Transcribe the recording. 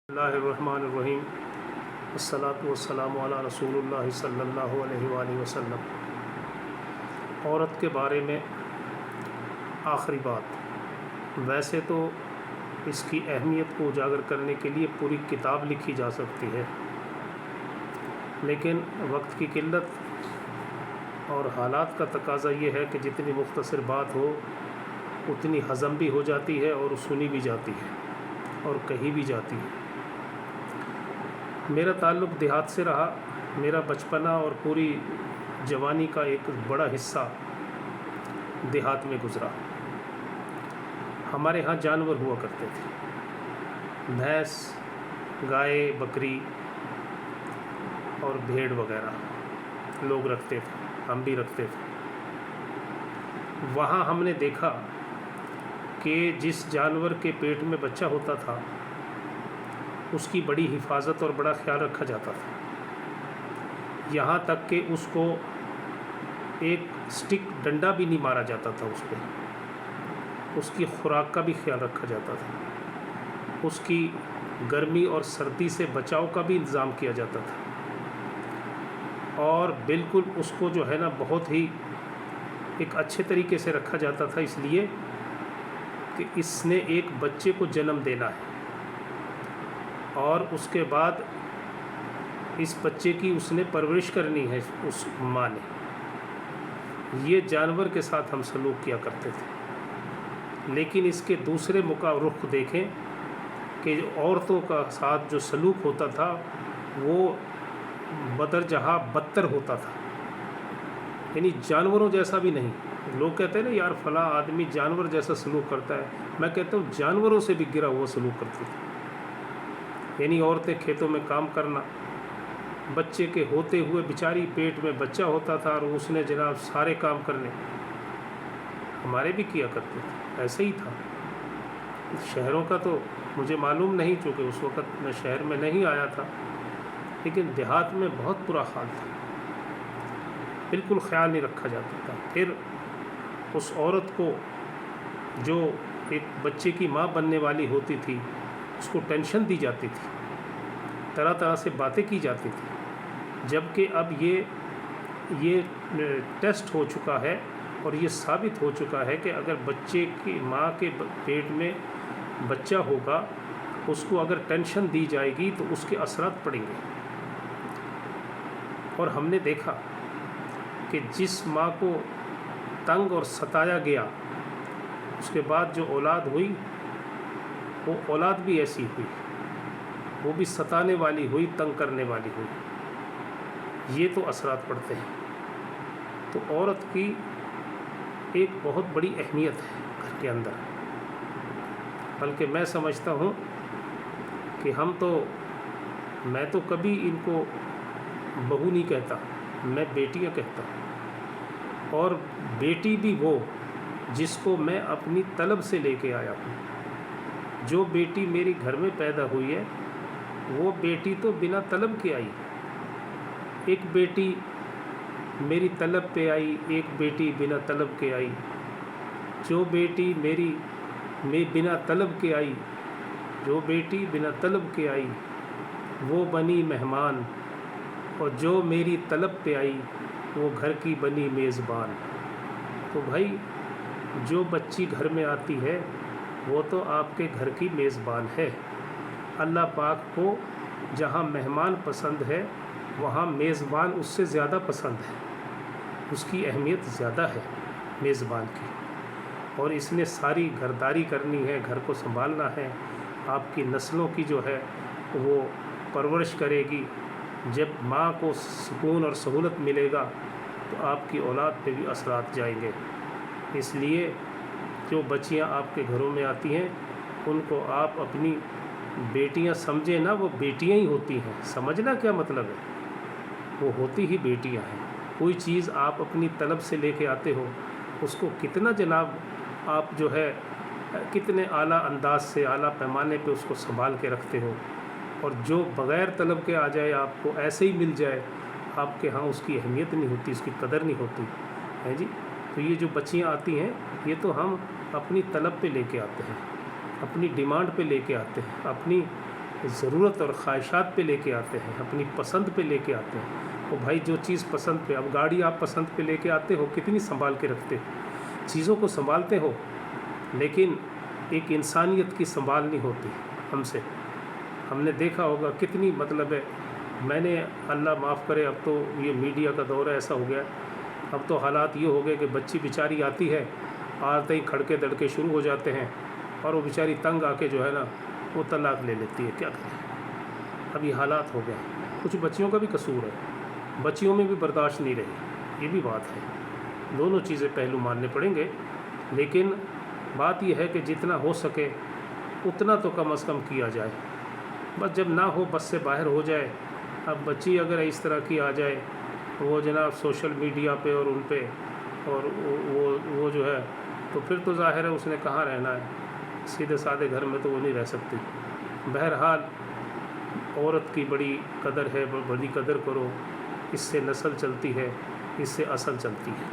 اللہ الرحمن الرحیم الصلاۃ والسلام علی رسول اللہ صلی اللہ علیہ وآلہ وسلم۔ عورت کے بارے میں آخری بات، ویسے تو اس کی اہمیت کو اجاگر کرنے کے لیے پوری کتاب لکھی جا سکتی ہے، لیکن وقت کی قلت اور حالات کا تقاضا یہ ہے کہ جتنی مختصر بات ہو اتنی ہضم بھی ہو جاتی ہے اور سنی بھی جاتی ہے اور کہی بھی جاتی ہے۔ میرا تعلق دیہات سے رہا، میرا بچپنا اور پوری جوانی کا ایک بڑا حصہ دیہات میں گزرا۔ ہمارے ہاں جانور ہوا کرتے تھے، بھینس، گائے، بکری اور بھیڑ وغیرہ لوگ رکھتے تھے، ہم بھی رکھتے تھے۔ وہاں ہم نے دیکھا کہ جس جانور کے پیٹ میں بچہ ہوتا تھا اس کی بڑی حفاظت اور بڑا خیال رکھا جاتا تھا، یہاں تک کہ اس کو ایک سٹک ڈنڈا بھی نہیں مارا جاتا تھا، اس پہ اس کی خوراک کا بھی خیال رکھا جاتا تھا، اس کی گرمی اور سردی سے بچاؤ کا بھی انتظام کیا جاتا تھا، اور بالکل اس کو جو ہے نا بہت ہی ایک اچھے طریقے سے رکھا جاتا تھا، اس لیے کہ اس نے ایک بچے کو جنم دینا ہے اور اس کے بعد اس بچے کی اس نے پرورش کرنی ہے، اس ماں نے۔ یہ جانور کے ساتھ ہم سلوک کیا کرتے تھے، لیکن اس کے دوسرے رخ دیکھیں کہ عورتوں کا ساتھ جو سلوک ہوتا تھا وہ بدرجہ بدتر ہوتا تھا، یعنی جانوروں جیسا بھی نہیں۔ لوگ کہتے ہیں نا یار فلاں آدمی جانور جیسا سلوک کرتا ہے، میں کہتا ہوں جانوروں سے بھی گرا ہوا سلوک کرتے تھے، یعنی عورتیں کھیتوں میں کام کرنا، بچے کے ہوتے ہوئے بیچاری پیٹ میں بچہ ہوتا تھا اور اس نے جناب سارے کام کرنے، ہمارے بھی کیا کرتے تھے، ایسے ہی تھا۔ شہروں کا تو مجھے معلوم نہیں، چونکہ اس وقت میں شہر میں نہیں آیا تھا، لیکن دیہات میں بہت برا حال تھا، بالکل خیال نہیں رکھا جاتا تھا۔ پھر اس عورت کو جو ایک بچے کی ماں بننے والی ہوتی تھی اس کو ٹینشن دی جاتی تھی، طرح طرح سے باتیں کی جاتی تھی، جبکہ اب یہ ٹیسٹ ہو چکا ہے اور یہ ثابت ہو چکا ہے کہ اگر بچے کی ماں کے پیٹ میں بچہ ہوگا اس کو اگر ٹینشن دی جائے گی تو اس کے اثرات پڑیں گے۔ اور ہم نے دیکھا کہ جس ماں کو تنگ اور ستایا گیا اس کے بعد جو اولاد ہوئی وہ اولاد بھی ایسی ہوئی، وہ بھی ستانے والی ہوئی، تنگ کرنے والی ہوئی۔ یہ تو اثرات پڑتے ہیں۔ تو عورت کی ایک بہت بڑی اہمیت ہے گھر کے اندر، بلکہ میں سمجھتا ہوں کہ میں تو کبھی ان کو بہو نہیں کہتا، میں بیٹیاں کہتا ہوں، اور بیٹی بھی وہ جس کو میں اپنی طلب سے لے کے آیا ہوں۔ جو بیٹی میری گھر میں پیدا ہوئی ہے وہ بیٹی تو بنا طلب کے آئی، ایک بیٹی میری طلب پہ آئی، ایک بیٹی بنا طلب کے آئی۔ جو بیٹی میں بنا طلب کے آئی، جو بیٹی بنا طلب کے آئی وہ بنی مہمان، اور جو میری طلب پہ آئی وہ گھر کی بنی میزبان۔ تو بھائی جو بچی گھر میں آتی ہے وہ تو آپ کے گھر کی میزبان ہے۔ اللہ پاک کو جہاں مہمان پسند ہے وہاں میزبان اس سے زیادہ پسند ہے، اس کی اہمیت زیادہ ہے میزبان کی، اور اس نے ساری گھرداری کرنی ہے، گھر کو سنبھالنا ہے، آپ کی نسلوں کی جو ہے وہ پرورش کرے گی۔ جب ماں کو سکون اور سہولت ملے گا تو آپ کی اولاد پہ بھی اثرات جائیں گے۔ اس لیے جو بچیاں آپ کے گھروں میں آتی ہیں ان کو آپ اپنی بیٹیاں سمجھیں نا، وہ بیٹیاں ہی ہوتی ہیں، سمجھنا کیا مطلب ہے، وہ ہوتی ہی بیٹیاں ہیں۔ کوئی چیز آپ اپنی طلب سے لے کے آتے ہو اس کو کتنا جناب آپ جو ہے کتنے اعلیٰ انداز سے اعلیٰ پیمانے پہ اس کو سنبھال کے رکھتے ہو، اور جو بغیر طلب کے آ جائے آپ کو ایسے ہی مل جائے، آپ کے ہاں اس کی اہمیت نہیں ہوتی، اس کی قدر نہیں ہوتی ہے جی۔ تو یہ جو بچیاں آتی ہیں یہ تو ہم اپنی طلب پہ لے کے آتے ہیں، اپنی ڈیمانڈ پہ لے کے آتے ہیں، اپنی ضرورت اور خواہشات پہ لے کے آتے ہیں، اپنی پسند پہ لے کے آتے ہیں۔ وہ بھائی جو چیز پسند پہ، اب گاڑی آپ پسند پہ لے کے آتے ہو، کتنی سنبھال کے رکھتے ہو، چیزوں کو سنبھالتے ہو، لیکن ایک انسانیت کی سنبھال نہیں ہوتی ہم سے۔ ہم نے دیکھا ہوگا کتنی مطلب ہے، میں نے اللہ معاف کرے، اب تو یہ میڈیا کا دور ایسا ہو گیا، اب تو حالات یہ ہو گئے کہ بچی بیچاری آتی ہے، آتے ہی کھڑکے دڑکے شروع ہو جاتے ہیں، اور وہ بیچاری تنگ آ کے جو ہے نا وہ طلاق لے لیتی ہے۔ کیا کریں، اب یہ حالات ہو گئے۔ کچھ بچیوں کا بھی قصور ہے، بچیوں میں بھی برداشت نہیں رہی، یہ بھی بات ہے۔ دونوں چیزیں پہلو ماننے پڑیں گے، لیکن بات یہ ہے کہ جتنا ہو سکے اتنا تو کم از کم کیا جائے، بس جب نہ ہو بس سے باہر ہو جائے۔ اب بچی اگر اس طرح کی آ جائے، وہ جناب سوشل میڈیا پہ اور ان پہ، اور وہ جو ہے، تو پھر تو ظاہر ہے اس نے کہاں رہنا ہے، سیدھے سادے گھر میں تو وہ نہیں رہ سکتی۔ بہرحال عورت کی بڑی قدر ہے، بڑی قدر کرو، اس سے نسل چلتی ہے، اس سے اصل چلتی ہے۔